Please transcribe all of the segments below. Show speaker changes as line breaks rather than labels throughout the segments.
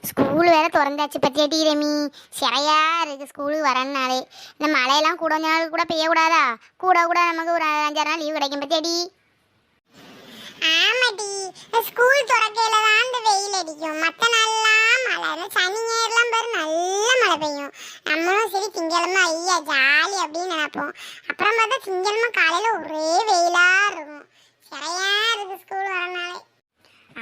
School வேற திறந்தாச்சு பத்தியாட்டி ரமி. சிறையா இருக்கு ஸ்கூலுக்கு வரனாலே. இந்த மழையெல்லாம் கூட கொஞ்ச நாள் கூட பெய்யக்கூடாதா? கூட கூட நமக்கு ஒரு 5-6 நாள் லீவ் கிடைக்கும் பத்தியாடி.
ஆமாடி, ஸ்கூல் திறக்கையில தான் இந்த வெயில் அடிக்கும். மற்ற நாள்லாம் மழை. சனி ஞாயிறுலாம் பாரு நல்ல மழை பெய்யும். நம்மளும் சரி திங்கக்கிழமை ஐயா ஜாலி அப்படின்னு நினைப்போம். அப்புறம் பார்த்தா திங்கக்கிழமை காலையில ஒரே வெயிலா இருக்கும். சிறையா இருக்கு ஸ்கூல் வரனாலே.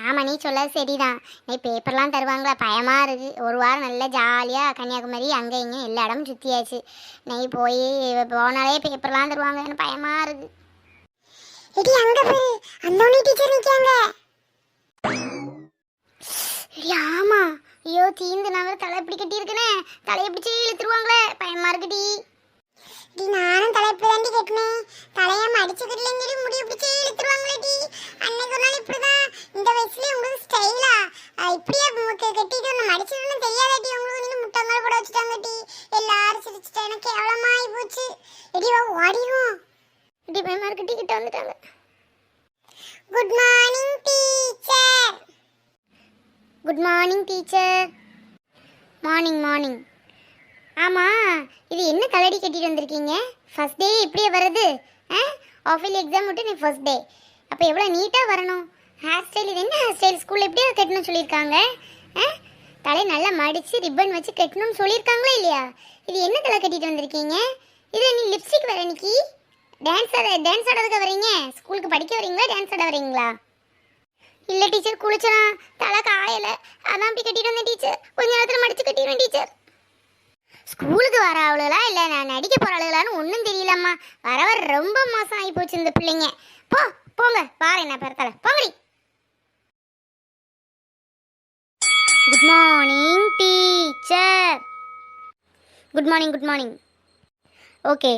ஆமாம், நீ சொல்ல சரிதான். நீ பேப்பர்லாம் தருவாங்களா? பயமாக இருக்குது. ஒரு வாரம் நல்லா ஜாலியாக கன்னியாகுமரி அங்கே இங்கே எல்லா இடமும் சுற்றியாச்சு. நீ போய் போனாலே பேப்பர்லாம் தருவாங்க. எனக்கு பயமாக இருக்குது.
இடி அங்க பாரு, அந்தோனி டீச்சர் நிக்காங்க.
ஆமா, ஐயோ தீந்து நான் வேற தலை எப்படி கட்டி இருக்கனே. தலையை பிடிச்சி இழுத்துருவாங்களே, பயமா இருக்குடி.
டி நானும் தலை இப்படி தாண்டி கட்டினேன். தலையை மடிச்சுக்கிட்டலன்னு சொல்லி முடிய பிடிச்சி இழுத்துருவாங்களே டி. அன்னைக்கு ஒரு நாள் இப்படிதான் இந்த வயசுலயே உங்களுக்கு ஸ்டைலா இப்படியே கட்டிட்டு ஒன்று மடிச்சுக்கணும்னு தெரியாதாட்டி உங்களுக்கு. நீங்க முட்டங்கால் போட வச்சுட்டாங்க டி. எல்லாரும் சிரிச்சுட்டா எனக்கு கேவலமாயி போச்சு. இடி வா ஓடிடும்.
இடி பயமா இருக்கு. டி கிட்ட வந்துட்டாங்க.
Good morning teacher.
Good morning teacher. Morning morning. ஆமாம், இது என்ன கலடி கட்டிட்டு வந்திருக்கீங்க? ஃபர்ஸ்ட் டே இப்படியே வருது? ஆஃபீல் எக்ஸாம் விட்டு நீ ஃபர்ஸ்ட் டே. அப்போ எவ்வளோ நீட்டாக வரணும். ஹேர் ஸ்டைல் இது என்ன ஹேர் ஸ்டைல்? ஸ்கூலில் எப்படியா கட்டணும்னு சொல்லியிருக்காங்க? தலை நல்லா மடித்து ரிப்பன் வச்சு கட்டணும்னு சொல்லியிருக்காங்களா இல்லையா? இது என்ன தலை கட்டிட்டு வந்திருக்கீங்க? இதில் நீ லிப்ஸ்டிக் வர இன்னைக்கு டான்ஸ் ஆடுறதுக்கு வரீங்க? ஸ்கூலுக்கு படிக்க வரீங்களா டான்ஸ் ஆட வரீங்களா? இல்லை டீச்சர், குளிச்சனா தலை காயலை, அதான் அப்படி கட்டிட்டு வந்தேன் டீச்சர். கொஞ்ச நேரத்தில் மடித்து கட்டிடுவேன் டீச்சர். ஸ்கூலுக்கு வர ஆளுகளா இல்லை நான் நடிக்க போகிற ஆளுகளான்னு ஒன்றும் தெரியலம்மா. வர வர ரொம்ப மோசம் ஆகி போச்சு இந்த பிள்ளைங்க. போங்க பாரு என்ன பெருத்தலை போங்கடி. Good morning teacher. Good morning good morning. Okay,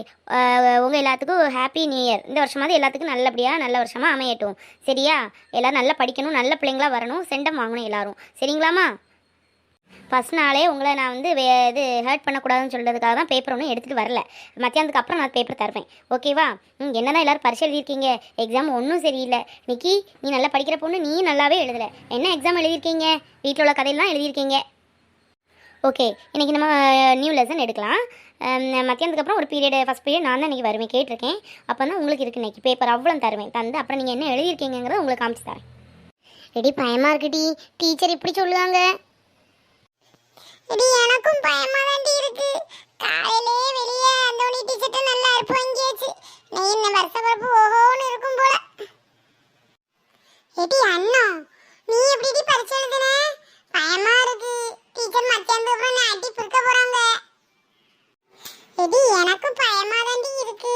உங்கள் எல்லாத்துக்கும் ஹாப்பி நியூ இயர். இந்த வருஷமாவது எல்லாத்துக்கும் நல்லபடியாக நல்ல வருஷமாக அமையட்டும். சரியா? எல்லோரும் நல்லா படிக்கணும், நல்ல பிள்ளைங்களாக வரணும், செண்டம் வாங்கணும் எல்லாரும். சரிங்களாம்மா? ஃபஸ்ட் நாளே உங்களை நான் வந்து இது ஹர்ட் பண்ணக்கூடாதுன்னு சொல்கிறதுக்காக தான் பேப்பர் ஒன்றும் எடுத்துகிட்டு வரல. மத்தியானத்துக்கு அப்புறம் நான் பேப்பர் தருவேன். ஓகேவா? என்ன தான் எல்லோரும் பரிசு எழுதியிருக்கீங்க? எக்ஸாம் ஒன்றும் சரியில்லை. நிக்கி, நீ நல்லா படிக்கிற பொண்ணு, நீயும் நல்லாவே எழுதலை. என்ன எக்ஸாம் எழுதியிருக்கீங்க? வீட்டில் உள்ள கதையெல்லாம் எழுதியிருக்கீங்க. ஓகே, இன்றைக்கி நம்ம நியூ லெசன் எடுக்கலாம். மத்தியானத்துக்கு அப்புறம் ஒரு பீரியட், ஃபஸ்ட் பீரியட் நான் தான் இன்றைக்கி வருவேன், கேட்டிருக்கேன். அப்போ தான் உங்களுக்கு இருக்குது இன்றைக்கி பேப்பர் அவ்வளோ தருவேன். தந்து அப்புறம் நீங்கள் என்ன எழுதியிருக்கீங்கிறத உங்களுக்கு காமிச்சு தரேன். ரெடி? பயமாக இருக்குடி, டீச்சர் இப்படி சொல்லுவாங்க.
இது எனக்கும் பயமா தான் இருக்கு. காலையிலே வெளியே அந்தோனி டீச்சர் நல்லா இருப்பாங்கேச்சு. நீ இந்த வருஷப்பரப்பு ஓஹோன்னு இருக்கும் போல. ஏடி அண்ணா, நீ எப்படி பரிசு எழுதுன? பயமா இருக்கு. டீச்சர் மத்தியானத்துக்கு அப்புறம் நான் அடி பிறக்க போறாங்க. ஏடி எனக்கும் பயமா தான் இருக்கு.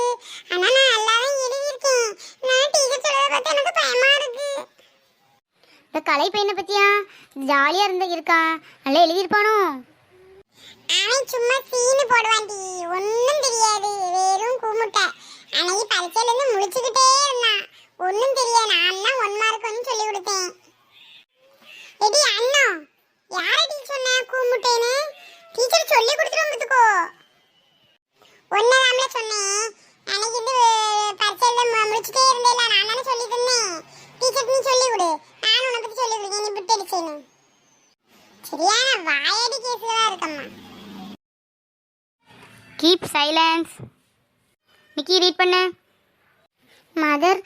ஆனா நான் நல்லா தான் எழுதியிருக்கேன். நான் டீச்சர் சொல்றத பார்த்தா எனக்கு பயமா இருக்கு.
இந்த கலை பையனை பற்றியா? ஜாலியாக இருக்கா? நல்லா எழுதியிருப்பானோ?
அவன் சும்மா சீனு போடுவான்டி, ஒன்றும் தெரியாது, வெறும் கூமுட்டை. அன்னைக்கு பரீட்சையிலேருந்து முடிச்சுக்கிட்டே இருந்தான். ஒன்றும் தெரியாது. நான் தான் 1 மார்க் வந்து சொல்லி கொடுத்தேன். எடி அண்ணா, யாரடி சொன்ன கூமுட்டேன்னு? டீச்சர் சொல்லி கொடுத்துருவோம் பார்த்துக்கோ. ஒன்னதாமல சொன்னேன். அன்னைக்கு இது பரீட்சையில் முடிச்சுட்டே இருந்தேல, நான் தானே சொல்லி தந்தேன். டீச்சர் நீ சொல்லி கொடு, நான் உன்னை பற்றி சொல்லி கொடுக்கேன். நீ விட்டு அடிச்சேன்னு சரியான வாயடி கேஸ்ல தான் இருக்கம்மா.
Keep silence. நிக்கி ரீட் பண்ணு. Mother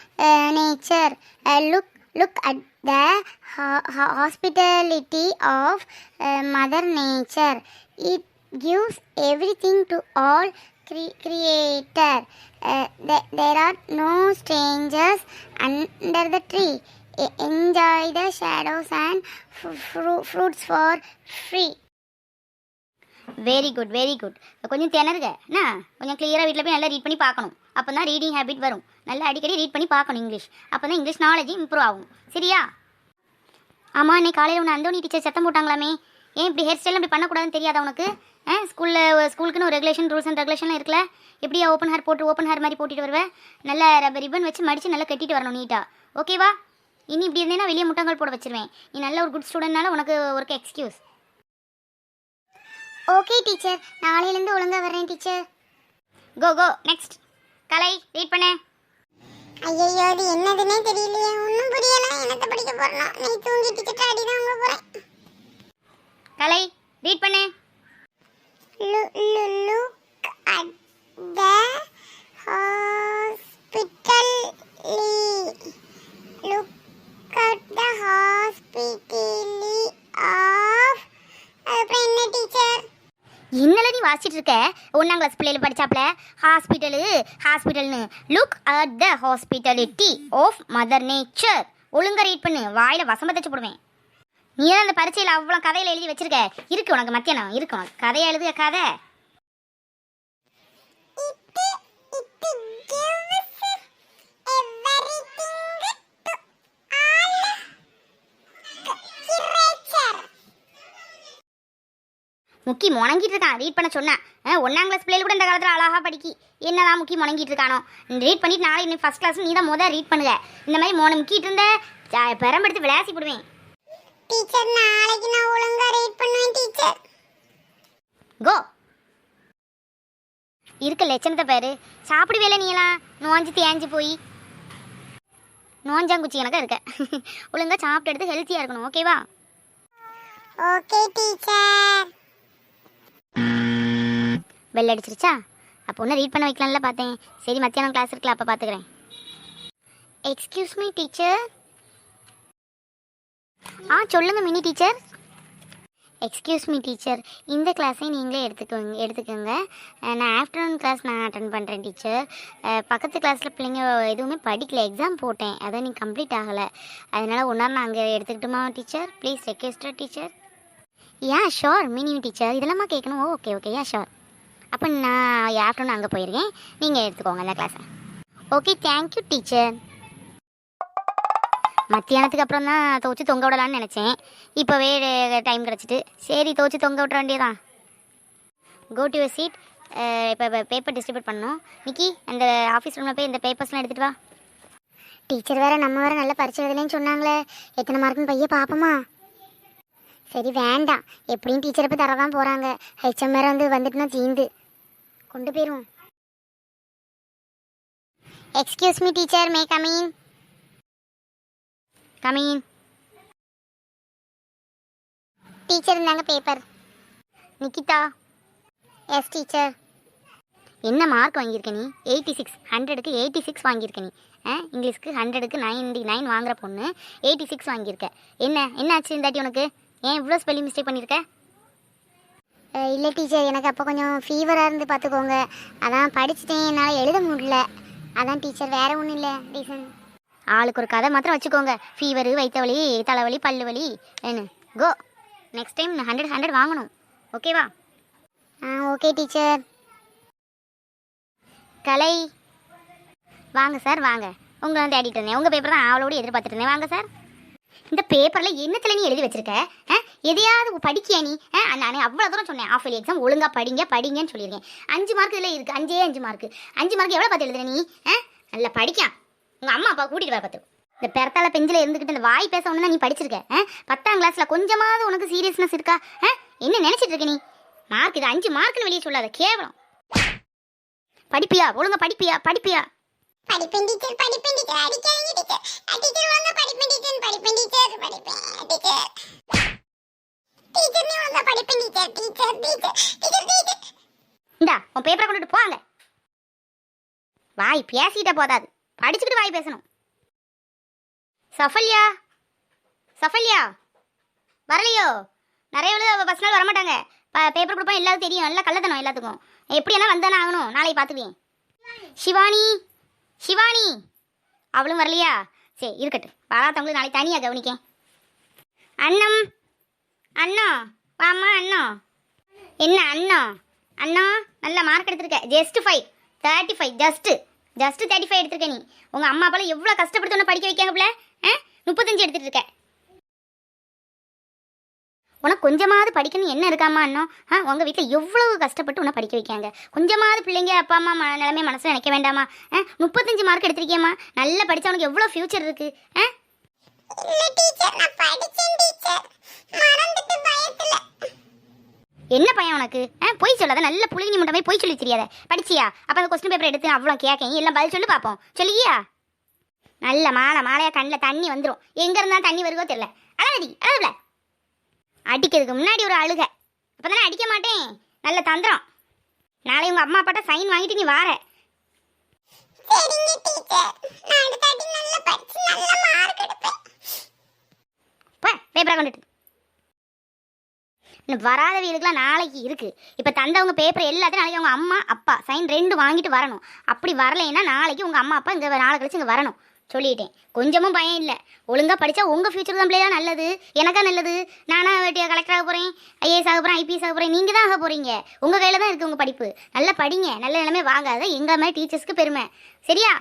nature. Look at the hospitality of mother nature. It gives everything to all creator. There are no strangers under the tree. Enjoy the shadows and fruits for free. Very good very good. கொஞ்சம் திணறுங்க என்ன, கொஞ்சம் கிளியராக வீட்டில் போய் நல்லா read பண்ணி பார்க்கணும். அப்போ தான் ரீடிங் ஹேபிட் வரும். நல்லா அடிக்கடி ரீட் பண்ணி பார்க்கணும் இங்கிலீஷ். அப்போ தான் இங்கிலீஷ் நாலேஜும் இம்ப்ரூவ் ஆகும். சரியா? ஆமாம், இன்னைக்கு காலையில் உன்னை அந்தோனி டீச்சர் சத்தம் போட்டாங்களாமே. ஏன் இப்படி ஹேர் ஸ்டைலாம் இப்படி பண்ணக்கூடாதுன்னு தெரியாதா உனக்கு? ஸ்கூலுக்குன்னு ஒரு ரெகுலேஷன், ரூல்ஸ் அண்ட் ரெகுலேஷன்லாம் இருக்குல்ல. எப்படியா ஓப்பன் ஹேர் மாதிரி போட்டுட்டு வருவேன். நல்லா ரிப்பன் வச்சு மடித்து நல்லா கட்டிட்டு வரணும் நீட்டாக. ஓகேவா? இனி இப்படி இருந்தேன்னா வெளியே முட்டங்கள் போட வச்சிருவேன். நீ நல்ல ஒரு குட் ஸ்டூடெண்ட்னால உனக்கு ஒரு எக்ஸ்கியூஸ். ஓகே டீச்சர், நாளையிலேருந்து ஒழுங்காக வரேன் teacher. Go next. Kalai read பண்ண.
ஐயோ, அது என்னதுன்னே தெரியலையே, ஒன்றும் புரியல. என்னத்தை படிக்க போறேன்னா நீ தூங்கிட்டு அடிதான் உங்க போறேன்.
என்னல நீ வாசிச்சிட்டு இருக்க? 1ஆம் கிளாஸ் பிள்ளைகள் படிச்சாப்ல ஹாஸ்பிட்டல்னு look at the hospitality of mother nature. ஒழுங்கா ரீட் பண்ணு, வாயில வசம்ப தச்சு போடுவேன். நீ தான் அந்த பரீட்சையில் அவ்வளோ கதையில எழுதி வச்சிருக்க. இருக்கு உனக்கு மத்தியானம் இருக்கு உனக்கு கதையை எழுதுக கதை. முக்கி முணங்கிட்டு இருக்கான் ரீட் பண்ண சொன்னேன். 1ஆம் கிளாஸ் பிள்ளைகள் கூட இந்த காலத்தில் அழகாக படிக்கி என்னதான் முக்கி முணங்கிட்டு இருக்கானோ. ரீட் பண்ணிட்டு நாளை இன்னைக்கு ஃபஸ்ட் கிளாஸ் நீ தான் முதல் ரீட் பண்ணுங்க. இந்த மாதிரி முக்கிட்டு இருந்த பெரம்பெடுத்து விளையாசி போடுவேன்.
டீச்சர் நாளைக்கு நான் ஒழுங்கா ரீட் பண்ணுவேன் டீச்சர்.
கோ இருக்க லட்சணத்தை பேரு சாப்பிடுவேல நீலாம் நோஞ்சு தேஞ்சு போய் நோஞ்சாங்குச்சி எனக்கு இருக்க. ஒழுங்கா சாப்பிட்டு எடுத்து ஹெல்த்தியாக இருக்கணும். ஓகேவா?
Okay teacher.
பெல் அடிச்சிருச்சா? அப்போ ஒன்று ரீட் பண்ண வைக்கலாம்ல பார்த்தேன். சரி மத்தியானம் கிளாஸ் இருக்குல்ல அப்போ பார்த்துக்கிறேன். Excuse me teacher. சொல்லுங்கள் Mini teacher. Excuse me teacher, இந்த கிளாஸை நீங்களே எடுத்துக்கோங்க. நான் ஆஃப்டர்நூன் கிளாஸ் நான் அட்டன் பண்ணுறேன் டீச்சர். பக்கத்து கிளாஸில் பிள்ளைங்க எதுவுமே படிக்கல, எக்ஸாம் போட்டேன், அதான் நீ கம்ப்ளீட் ஆகலை. அதனால் ஒன்றா நான் அங்கே எடுத்துக்கிட்டுமா டீச்சர்? ப்ளீஸ் ரெக்வெஸ்டா teacher. Yeah sure Mini teacher, இதெல்லாமா கேட்கணும். Okay yeah sure. அப்போ நான் ஆஃப்டர்நூன் அங்கே போயிருக்கேன், நீங்கள் எடுத்துக்கோங்க இந்த கிளாஸை. Okay thank you teacher. மத்தியானத்துக்கு அப்புறம் தான் துவச்சி தொங்க விடலான்னு நினச்சேன். இப்போவே டைம் கிடச்சிட்டு சரி துவச்சி தொங்க விட்ற வேண்டியதான். Go to your seat. இப்போ பேப்பர் டிஸ்ட்ரிபியூட் பண்ணணும். நிக்கி அந்த ஆஃபீஸ் ரூமில் போய் இந்த பேப்பர்ஸ்லாம் எடுத்துகிட்டு வா.
டீச்சர் வேற நம்ம வேற நல்ல பரிச்சை எழுதலேன்னு சொன்னாங்களே, எத்தனை மார்க்குன்னு பைய பார்ப்போமா? சரி வேண்டாம், எப்படியும் டீச்சரை போய் தரதான் போகிறாங்க. ஹெச்எம் வேற வந்துட்டுனா தீந்து கொண்டு போயிடுவோம்.
Excuse me teacher, may coming. Coming.
Teacher இருந்தாங்க பேப்பர்.
நிக்கிதா.
Yes teacher.
என்ன மார்க் வாங்கியிருக்க நீ? 86. 100க்கு 86 வாங்கியிருக்க நீ. இங்கிலீஷ்க்கு 100க்கு 99 வாங்குற பொண்ணு 86 வாங்கியிருக்க. என்ன ஆச்சு இந்த தாட்டி உனக்கு? ஏன் இவ்வளோ ஸ்பெல்லிங் மிஸ்டேக் பண்ணியிருக்க?
இல்லை டீச்சர், எனக்கு அப்போ கொஞ்சம் ஃபீவராக இருந்து பார்த்துக்கோங்க. அதான் படிச்சுட்டேன், என்னால் எழுத முடியல. அதான் டீச்சர், வேற ஒன்றும் இல்லை ரீசன்.
ஆளுக்கு ஒரு கதை மாத்திரம் வச்சுக்கோங்க. ஃபீவரு, வயிற்று வலி, தலைவலி, பல்லு வலி என்ன. கோ நெக்ஸ்ட் டைம் 100 வாங்கணும். ஓகேவா?
Okay teacher.
கலை வாங்க சார் வாங்க. உங்களை தேடிட்டு இருந்தேன். உங்கள் பேப்பர் தான் அவளோடு எதிர்பார்த்துட்டு இருந்தேன். வாங்க சார். இந்த பேப்பரில் என்னத்தில் நீ எழுதி வச்சிருக்க? எதையாவது படிக்கியா நீ? நான் அவ்வளோ தூரம் சொன்னேன் ஆஃப் இயர்லி எக்ஸாம் ஒழுங்காக படிங்கன்னு சொல்லியிருக்கேன். 5 மார்க் இதில் இருக்குது. 5 மார்க்கு. 5 மார்க் எவ்வளோ பார்த்து எழுதுற நீ? நல்லா படிக்கான். உங்கள் அம்மா அப்பா கூட்டிகிட்டு வர பார்த்து. இந்த பெரத்தால பெஞ்சில் இருந்துக்கிட்டு இந்த வாய் பேச ஒன்று தான் நீ படிச்சிருக்க. 10ஆம் கிளாஸில் கொஞ்சமாவது உனக்கு சீரியஸ்னஸ் இருக்கா? என்ன நினச்சிட்டு இருக்க நீ? மார்க் இது 5 மார்க்குன்னு வெளியே சொல்லாத, கேவலம். படிப்பியா? ஒழுங்கா படிப்பியா?
படிப்பேன் டீச்சர், அடிக்காதீங்க டீச்சர். டீச்சர் ஒழுங்கா படிப்பேன் டீச்சர். டீச்சர் நீ ஒழுங்கா படிப்பேன் டீச்சர்.
இந்தா உன் பேப்பரை கொண்டுட்டு போவாங்க. வாய் பேசிட்ட போதாது, படிச்சுக்கிட்டு வாய் பேசணும். சஃபல்யா வரலையோ? நிறைய ஃபஸ்ட் நாள் வரமாட்டாங்க. பேப்பர் கொடுப்போம், எல்லாரும் தெரியும். நல்லா கள்ளத்தனம் எல்லாத்துக்கும். எப்படி எல்லாம் வந்தானே ஆகணும். நாளைக்கு பார்த்துக்குவேன். சிவானி அவளும் வரலையா? சரி இருக்கட்டும், வராதவங்களுக்கு நாளைக்கு தனியாக கவனிக்கேன். அண்ணா வாம்மா. என்ன அண்ணா நல்ல மார்க் எடுத்திருக்க. ஜஸ்ட் 35 ஜஸ்ட் 35 எடுத்திருக்க நீ. உங்கள் அம்மா அப்பாலாம் எவ்வளோ கஷ்டப்படுத்த உன்னை படிக்க வைக்காங்க பிள்ளை. 35 எடுத்துட்டு இருக்க. உனக்கு கொஞ்சமாவது படிக்கணும் என்ன இருக்காமா அண்ணா? உங்கள் வீட்டில் எவ்வளவு கஷ்டப்பட்டு உன்னை படிக்க வைக்காங்க. கொஞ்சமாவது பிள்ளைங்க அப்பா அம்மா நிலைமை மனசில் நினைக்க வேண்டாமா? 35 மார்க் எடுத்திருக்கியம்மா. நல்லா படித்தா உனக்கு எவ்வளோ ஃப்யூச்சர் இருக்குது. என்ன பையன் உனக்கு? பொய் சொல்லாத. நல்ல புளிங்கி முட்டை போய் பொய் சொல்லி தெரியாத. படிச்சியா? அப்போ அந்த கொஸ்டின் பேப்பர் எடுத்து அவ்வளோ கேட்கேன், எல்லாம் பதில் சொல்லி பார்ப்போம். சொல்லியா? நல்ல மாலையாக கண்ணில் தண்ணி வந்துடும். எங்கே இருந்தால் தண்ணி வருதோ தெரியல. அழகுல அடிக்கிறதுக்கு முன்னாடி ஒரு அழுக. அப்போ தானே அடிக்க மாட்டேன். நல்ல தந்திரம். நாளை உங்கள் அம்மா அப்பாட்ட சைன் வாங்கிட்டு நீ வார. பேப்பரை கொண்டுட்டு இன்னும் வராதவங்களுக்குலாம் நாளைக்கு இருக்குது. இப்போ தந்தவங்க பேப்பர் எல்லாத்தையும் நாளைக்கு அவங்க அம்மா அப்பா சைன் 2 வாங்கிட்டு வரணும். அப்படி வரலைன்னா நாளைக்கு உங்கள் அம்மா அப்பா இங்கே நாளை கழிச்சு இங்கே வரணும் சொல்லிட்டேன். கொஞ்சமும் பயம் இல்லை. ஒழுங்காக படித்தா உங்கள் ஃபியூச்சர் தான் தான் நல்லது, எனக்கா நல்லது. நானா கலெக்டர் ஆக போகிறேன், ஐஏஎஸ் ஆக போகிறேன், ஐபிஎஸ் ஆக போகிறேன். நீங்கள் தான் ஆக போகிறீங்க. உங்கள் கையில் தான் இருக்குது உங்கள் படிப்பு. நல்லா படிங்க, நல்ல நிலைமை வாங்காத. எங்கள் மாதிரி டீச்சர்ஸ்க்கு பெருமை. சரியா?